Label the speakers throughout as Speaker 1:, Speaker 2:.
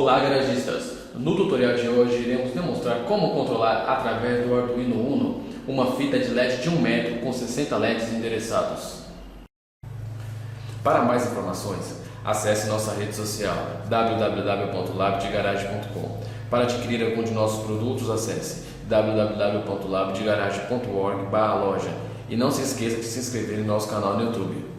Speaker 1: Olá, garagistas! No tutorial de hoje iremos demonstrar como controlar através do Arduino Uno uma fita de LED de 1 metro com 60 LEDs endereçados. Para mais informações, acesse nossa rede social www.labdegarage.com. Para adquirir algum de nossos produtos, acesse www.labdegarage.org/loja e não se esqueça de se inscrever em nosso canal no YouTube.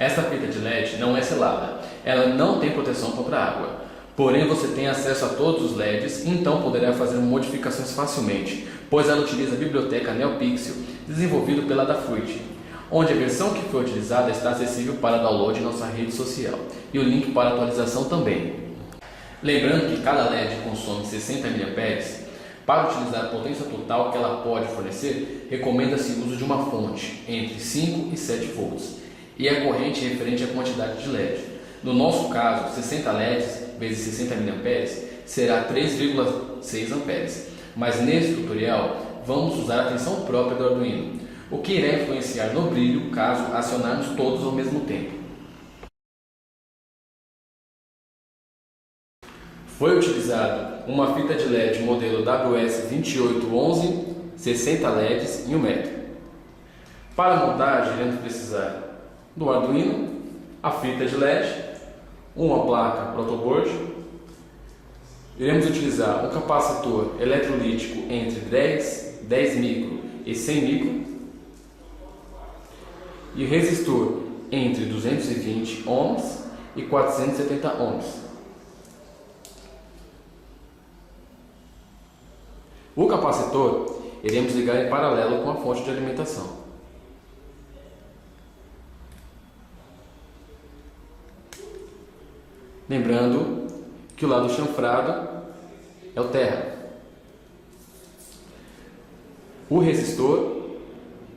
Speaker 1: Esta fita de LED não é selada, ela não tem proteção contra água. Porém, você tem acesso a todos os LEDs, então poderá fazer modificações facilmente, pois ela utiliza a biblioteca NeoPixel, desenvolvida pela Adafruit, onde a versão que foi utilizada está acessível para download em nossa rede social, e o link para atualização também. Lembrando que cada LED consome 60 mAh, para utilizar a potência total que ela pode fornecer, recomenda-se o uso de uma fonte entre 5 e 7 volts. E a corrente referente à quantidade de LED. No nosso caso, 60 LEDs vezes 60 mA será 3,6 amperes. Mas nesse tutorial, vamos usar a tensão própria do Arduino, o que irá influenciar no brilho caso acionarmos todos ao mesmo tempo. Foi utilizado uma fita de LED modelo WS2811, 60 LEDs em 1 metro. Para a montagem, iremos precisar do Arduino, a fita de LED, uma placa protoboard. Iremos utilizar um capacitor eletrolítico entre 10 micro e 100 micro e resistor entre 220 ohms e 470 ohms. O capacitor iremos ligar em paralelo com a fonte de alimentação. Lembrando que o lado chanfrado é o terra. O resistor,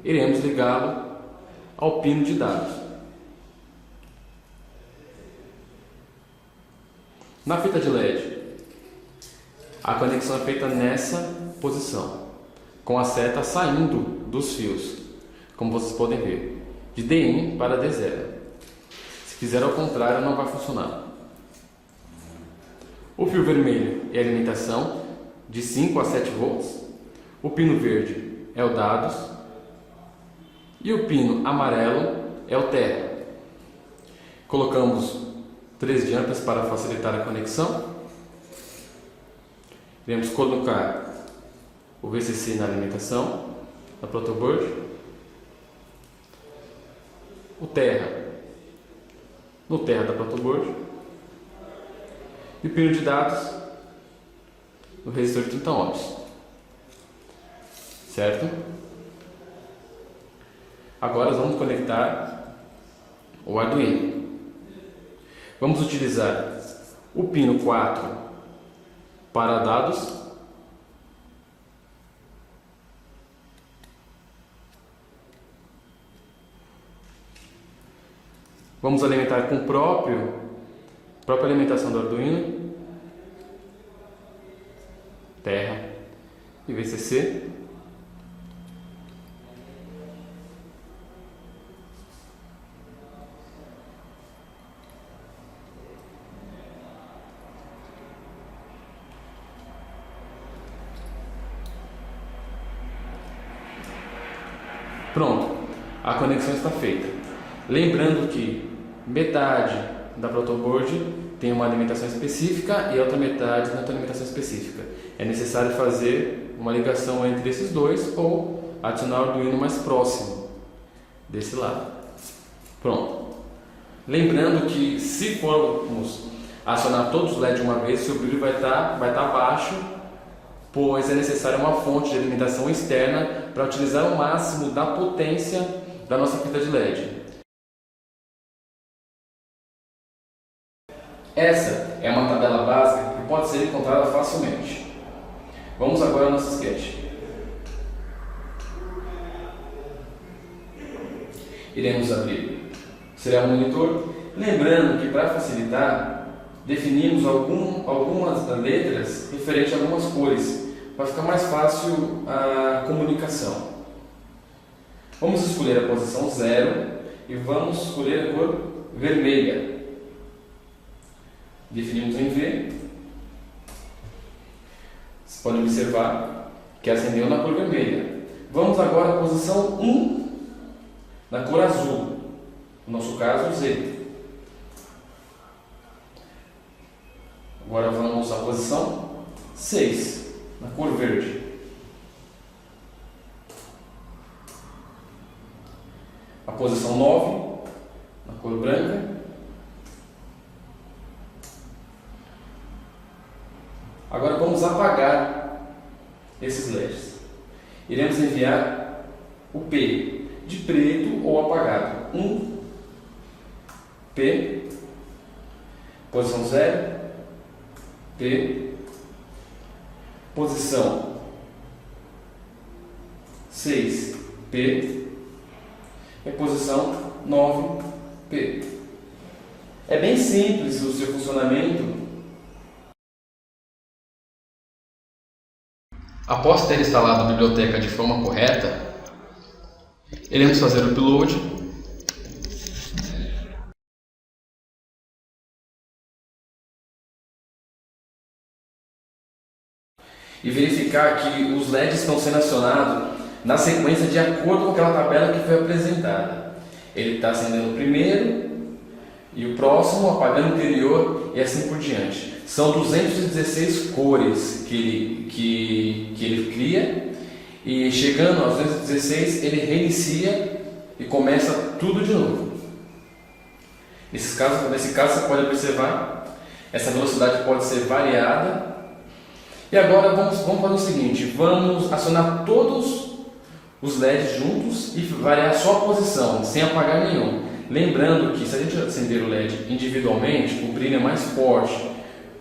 Speaker 1: iremos ligá-lo ao pino de dados. Na fita de LED, a conexão é feita nessa posição, com a seta saindo dos fios, como vocês podem ver, de D1 para D0. Se fizer ao contrário, não vai funcionar. O fio vermelho é a alimentação de 5 a 7 volts, o pino verde é o dados e o pino amarelo é o terra. Colocamos 3 jumps para facilitar a conexão. Iremos colocar o VCC na alimentação, na protoboard, o terra no terra da protoboard e o pino de dados no resistor de 30 ohms, certo? Agora vamos conectar o Arduino. Vamos utilizar o pino 4 para dados, vamos alimentar com a própria alimentação do Arduino, terra e VCC. Pronto, a conexão está feita. Lembrando que metade da protoboard tem uma alimentação específica e a outra metade não tem alimentação específica. É necessário fazer uma ligação entre esses dois ou adicionar o Arduino mais próximo desse lado. Pronto. Lembrando que se formos acionar todos os LEDs de uma vez, seu brilho vai estar baixo, pois é necessária uma fonte de alimentação externa para utilizar o máximo da potência da nossa fita de LED. Essa é uma tabela básica que pode ser encontrada facilmente. Vamos agora ao nosso sketch. Iremos abrir o serial monitor. Lembrando que para facilitar, definimos algumas letras referentes a algumas cores, para ficar mais fácil a comunicação. Vamos escolher a posição 0 e vamos escolher a cor vermelha. Definimos em V. Você pode observar que acendeu na cor vermelha. Vamos agora à posição 1 na cor azul. No nosso caso, Z. Agora vamos à posição 6 na cor verde. A posição 9 na cor branca. Agora vamos apagar esses LEDs. Iremos enviar o P de preto ou apagado. 1, P, posição 0, P, posição 6, P, e posição 9, P. É bem simples o seu funcionamento. Após ter instalado a biblioteca de forma correta, iremos fazer o upload e verificar que os LEDs estão sendo acionados na sequência de acordo com aquela tabela que foi apresentada. Ele está acendendo o primeiro e o próximo apagando o anterior e assim por diante. São 216 cores que ele cria, e chegando aos 216 ele reinicia e começa tudo de novo. Nesse caso você pode observar, essa velocidade pode ser variada. E agora vamos fazer o seguinte, vamos acionar todos os LEDs juntos e variar só a posição, sem apagar nenhum. Lembrando que se a gente acender o LED individualmente, o brilho é mais forte,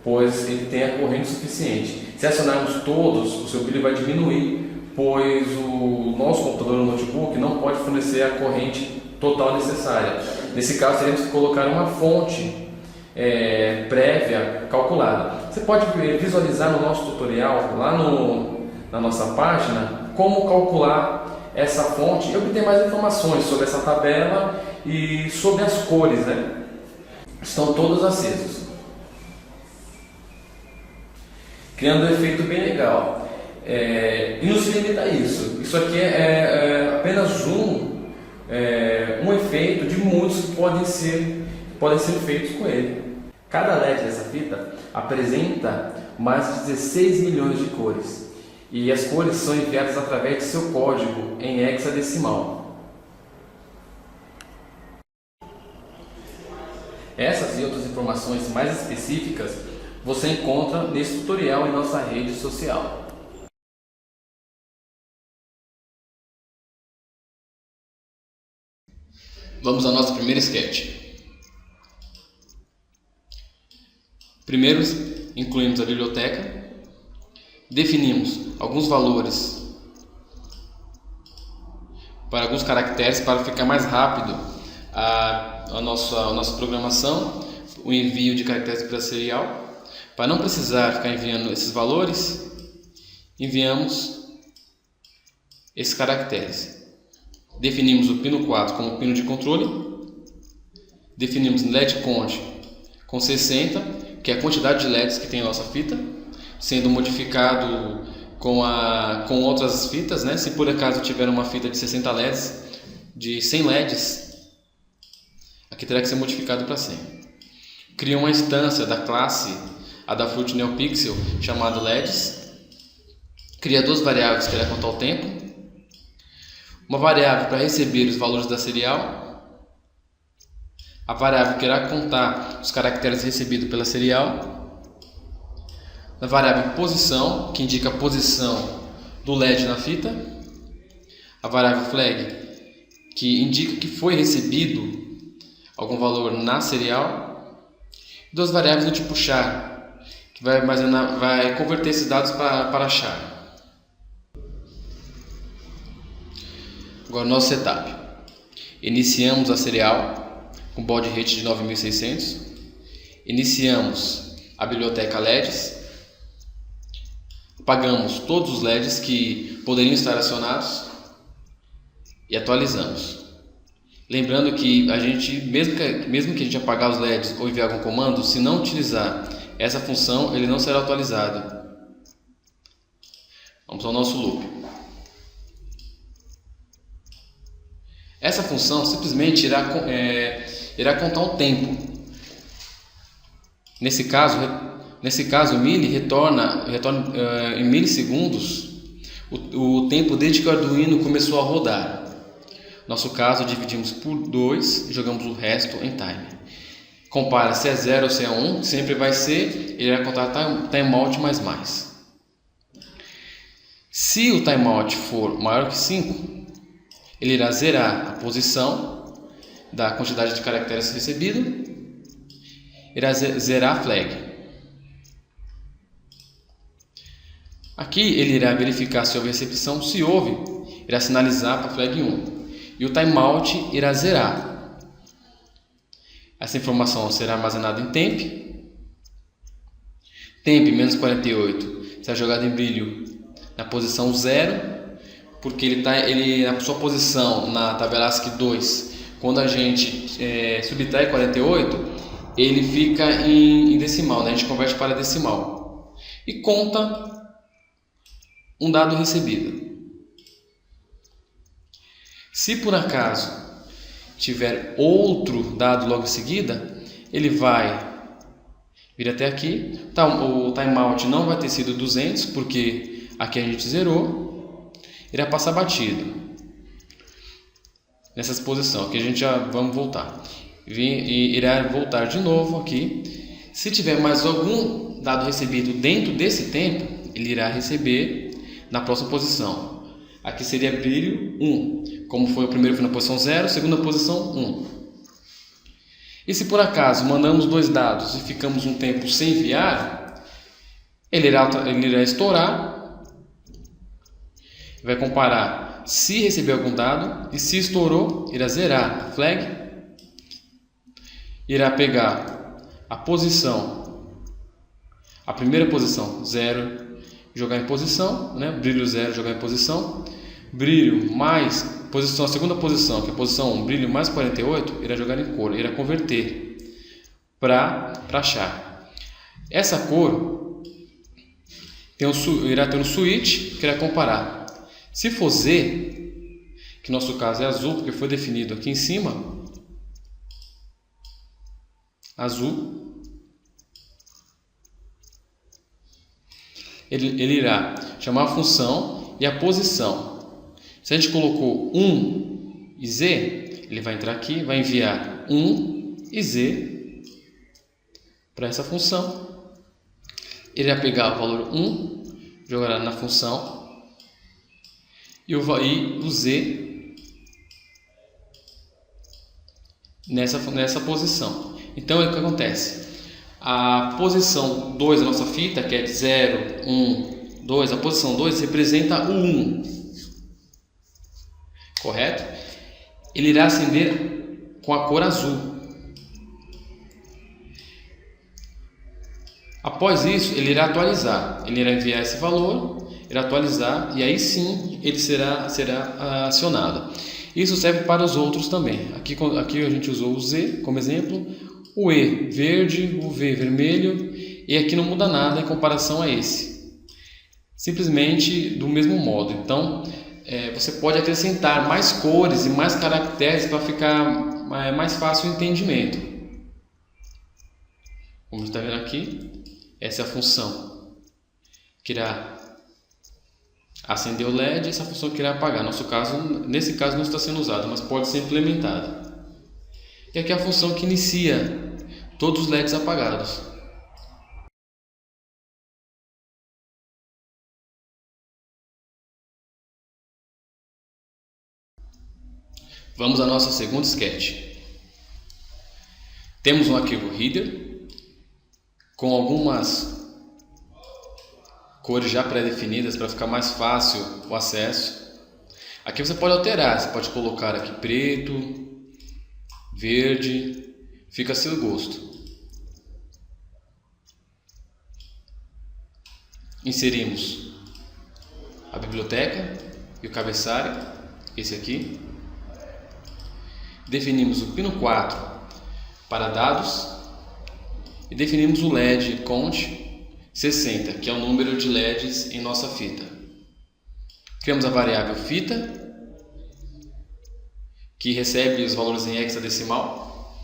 Speaker 1: pois ele tem a corrente suficiente. Se acionarmos todos, o seu brilho vai diminuir, pois o nosso computador ou notebook não pode fornecer a corrente total necessária. Nesse caso, teremos que colocar uma fonte prévia calculada. Você pode visualizar no nosso tutorial, lá na nossa página, como calcular essa fonte e obter mais informações sobre essa tabela e sobre as cores, né? Estão todos acesos, criando um efeito bem legal. E não se limita a isso. Isso aqui é apenas um efeito de muitos que podem ser feitos com ele. Cada LED dessa fita apresenta mais de 16 milhões de cores, e as cores são enviadas através de seu código em hexadecimal. Essas e outras informações mais específicas você encontra nesse tutorial em nossa rede social. Vamos ao nosso primeiro sketch. Primeiro, incluímos a biblioteca, definimos alguns valores para alguns caracteres para ficar mais rápido a nossa programação, o envio de caracteres para serial. Para não precisar ficar enviando esses valores, enviamos esses caracteres. Definimos o pino 4 como pino de controle, definimos LED count com 60, que é a quantidade de LEDs que tem a nossa fita, sendo modificado com outras fitas, né? Se por acaso tiver uma fita de 60 LEDs, de 100 LEDs, aqui terá que ser modificado para 100. Cria uma instância da classe Adafruit NeoPixel chamada LEDs. Cria duas variáveis que irá contar o tempo. Uma variável para receber os valores da serial. A variável que irá contar os caracteres recebidos pela serial. A variável posição, que indica a posição do LED na fita. A variável flag, que indica que foi recebido algum valor na serial. Duas variáveis do tipo char, que vai converter esses dados para char. Agora nosso setup. Iniciamos a serial com baud rate de 9600. Iniciamos a biblioteca LEDs. Apagamos todos os LEDs que poderiam estar acionados e atualizamos. Lembrando que a gente, mesmo que a gente apagar os LEDs ou enviar algum comando, se não utilizar essa função, ele não será atualizado. Vamos ao nosso loop. Essa função simplesmente irá contar o tempo. Nesse caso, o mili retorna em milissegundos o tempo desde que o Arduino começou a rodar. Nosso caso, dividimos por 2 e jogamos o resto em time. Compara se é 0 ou se é 1, sempre vai ser, ele vai contar timeout mais. Se o timeout for maior que 5, ele irá zerar a posição da quantidade de caracteres recebido, irá zerar a flag. Aqui ele irá verificar se houve recepção, se houve, irá sinalizar para a flag 1. E o timeout irá zerar. Essa informação será armazenada em temp. Temp menos 48 será jogado em brilho na posição 0, porque ele na sua posição na tabela ASCII 2, quando a gente subtrai 48, ele fica em decimal, né? A gente converte para decimal e conta um dado recebido. Se por acaso tiver outro dado logo em seguida, ele vai vir até aqui. O timeout não vai ter sido 200, porque aqui a gente zerou. Irá passar batido nessa posição. Aqui a gente já vamos voltar. E irá voltar de novo aqui. Se tiver mais algum dado recebido dentro desse tempo, ele irá receber na próxima posição. Aqui seria brilho 1, como foi o primeiro, foi na posição 0, segunda posição 1. E se por acaso mandamos 2 dados e ficamos um tempo sem enviar, ele irá estourar, vai comparar se recebeu algum dado, e se estourou, irá zerar a flag, irá pegar a posição, a primeira posição 0, jogar em posição, né? Brilho 0, jogar em posição, brilho mais posição, a segunda posição, que é a posição 1, brilho mais 48, irá jogar em cor, irá converter para char. Essa cor irá ter um switch que irá comparar. Se for Z, que no nosso caso é azul, porque foi definido aqui em cima, azul, ele irá chamar a função e a posição. Se a gente colocou 1 e Z, ele vai entrar aqui, vai enviar 1 e Z para essa função. Ele vai pegar o valor 1, jogará na função e o Z nessa posição. Então, o que acontece? A posição 2 da nossa fita, que é 0, 1, 2, a posição 2 representa o 1, correto? Ele irá acender com a cor azul. Após isso, ele irá atualizar, ele irá enviar esse valor, irá atualizar e aí sim ele será acionado. Isso serve para os outros também. Aqui a gente usou o Z como exemplo, o E verde, o V vermelho, e aqui não muda nada em comparação a esse. Simplesmente do mesmo modo. Então, você pode acrescentar mais cores e mais caracteres para ficar mais fácil o entendimento. Como está vendo aqui, essa é a função que irá acender o LED, essa função que irá apagar. Nesse caso não está sendo usada, mas pode ser implementada. E aqui é a função que inicia todos os LEDs apagados. Vamos à nossa segunda sketch. Temos um arquivo header com algumas cores já pré-definidas para ficar mais fácil o acesso. Aqui você pode alterar, você pode colocar aqui preto, verde, fica a seu gosto. Inserimos a biblioteca e o cabeçalho, esse aqui. Definimos o pino 4 para dados e definimos o LED count 60, que é o número de LEDs em nossa fita. Criamos a variável fita, que recebe os valores em hexadecimal,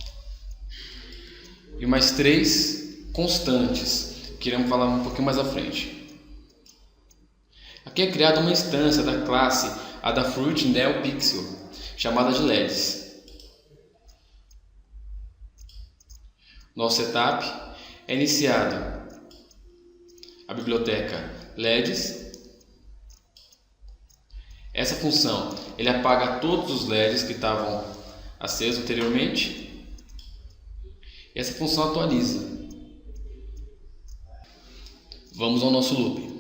Speaker 1: e mais 3 constantes, que iremos falar um pouquinho mais à frente. Aqui é criada uma instância da classe Adafruit Neo Pixel, chamada de LEDs. Nosso setup é iniciado a biblioteca LEDs. Essa função ele apaga todos os LEDs que estavam acesos anteriormente. E essa função atualiza. Vamos ao nosso loop.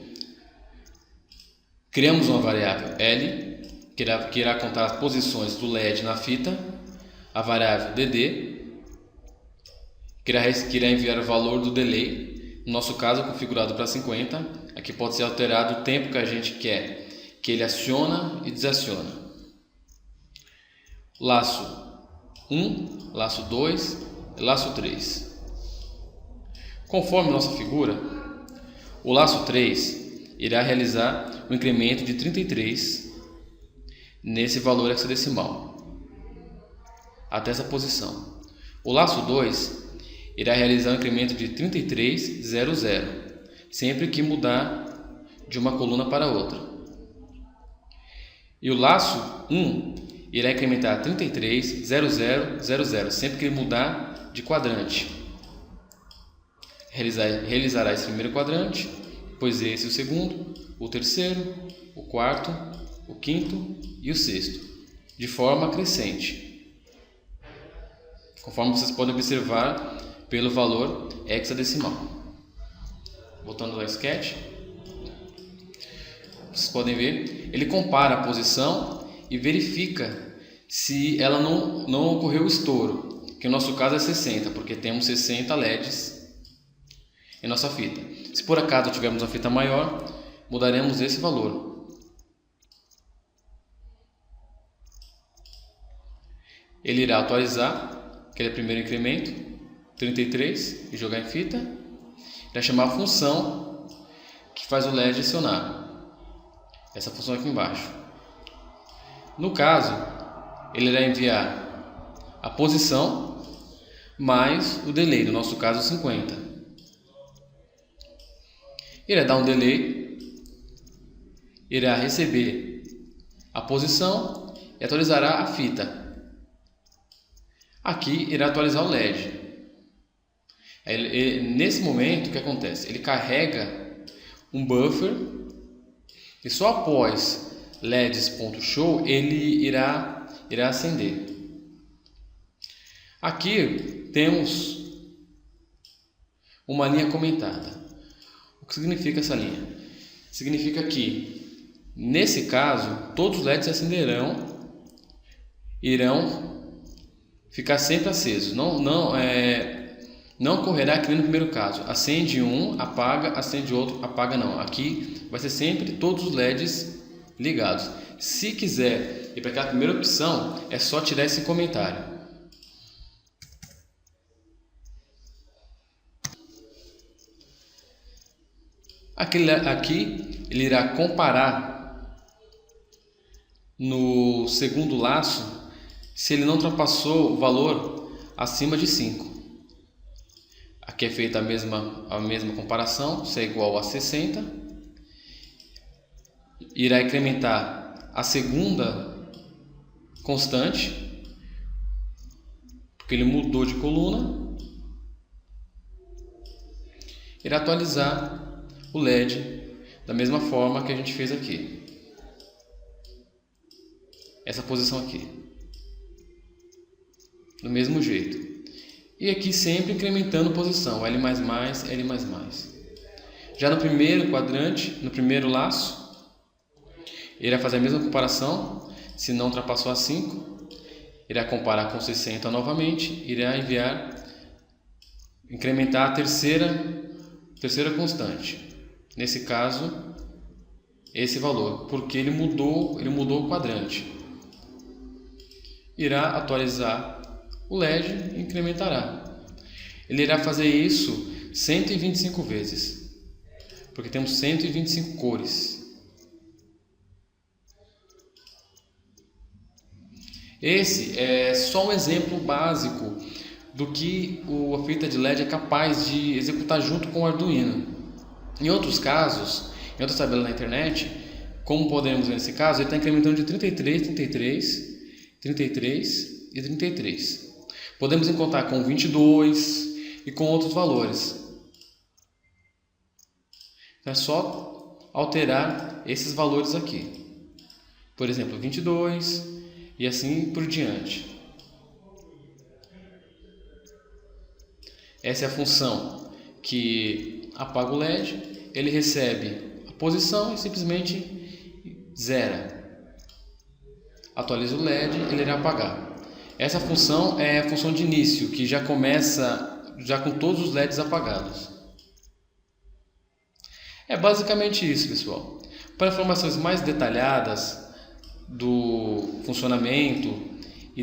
Speaker 1: Criamos uma variável L que irá contar as posições do LED na fita, a variável dd que irá enviar o valor do delay, no nosso caso configurado para 50. Aqui pode ser alterado o tempo que a gente quer que ele aciona e desaciona. Laço 1, laço 2 e laço 3. Conforme nossa figura, o laço 3 irá realizar um incremento de 33 nesse valor hexadecimal, até essa posição. O laço 2 irá realizar um incremento de 3300, sempre que mudar de uma coluna para outra. E o laço 1 irá incrementar 330000, sempre que ele mudar de quadrante. Realizará esse primeiro quadrante, depois esse o segundo, o terceiro, o quarto, o quinto e o sexto, de forma crescente, conforme vocês podem observar pelo valor hexadecimal. Voltando ao sketch, vocês podem ver, ele compara a posição e verifica se ela não ocorreu o estouro, que no nosso caso é 60, porque temos 60 LEDs em nossa fita. Se por acaso tivermos uma fita maior, mudaremos esse valor. Ele irá atualizar aquele primeiro incremento, 33, e jogar em fita. Irá chamar a função que faz o LED acionar. Essa função aqui embaixo. No caso, ele irá enviar a posição mais o delay, no nosso caso 50. Irá dar um delay, irá receber a posição e atualizará a fita. Aqui irá atualizar o LED. Nesse momento, o que acontece? Ele carrega um buffer e só após LEDs.show ele irá acender. Aqui temos uma linha comentada. O que significa essa linha? Significa que, nesse caso, todos os LEDs se acenderão, irão ficar sempre acesos. Não ocorrerá que nem no primeiro caso. Acende um, apaga, acende outro, apaga não. Aqui vai ser sempre todos os LEDs ligados. Se quiser ir para aquela primeira opção, é só tirar esse comentário. Aqui ele irá comparar no segundo laço se ele não ultrapassou o valor acima de 5. Aqui é feita a mesma comparação, se é igual a 60. Irá incrementar a segunda constante, porque ele mudou de coluna. Irá atualizar o LED da mesma forma que a gente fez aqui. Essa posição aqui. Do mesmo jeito. E aqui sempre incrementando posição, L++, L++. Já no primeiro quadrante, no primeiro laço, irá fazer a mesma comparação, se não ultrapassou a 5, irá comparar com 60 novamente, irá incrementar a terceira constante. Nesse caso, esse valor, porque ele mudou o quadrante. irá atualizar o LED e incrementará. Ele irá fazer isso 125 vezes, porque temos 125 cores. Esse é só um exemplo básico do que a fita de LED é capaz de executar junto com o Arduino. Em outros casos, em outras tabelas na internet, como podemos ver nesse caso, ele está incrementando de 33, 33, 33 e 33. Podemos encontrar com 22 e com outros valores. É só alterar esses valores aqui. Por exemplo, 22 e assim por diante. Essa é a função que apaga o LED. Ele recebe a posição e simplesmente zera. Atualiza o LED, ele irá apagar. Essa função é a função de início, que já começa já com todos os LEDs apagados. É basicamente isso, pessoal. Para informações mais detalhadas do funcionamento e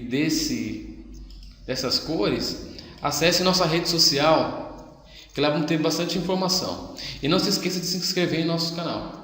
Speaker 1: dessas cores, acesse nossa rede social, que lá vamos ter bastante informação. E não se esqueça de se inscrever em nosso canal.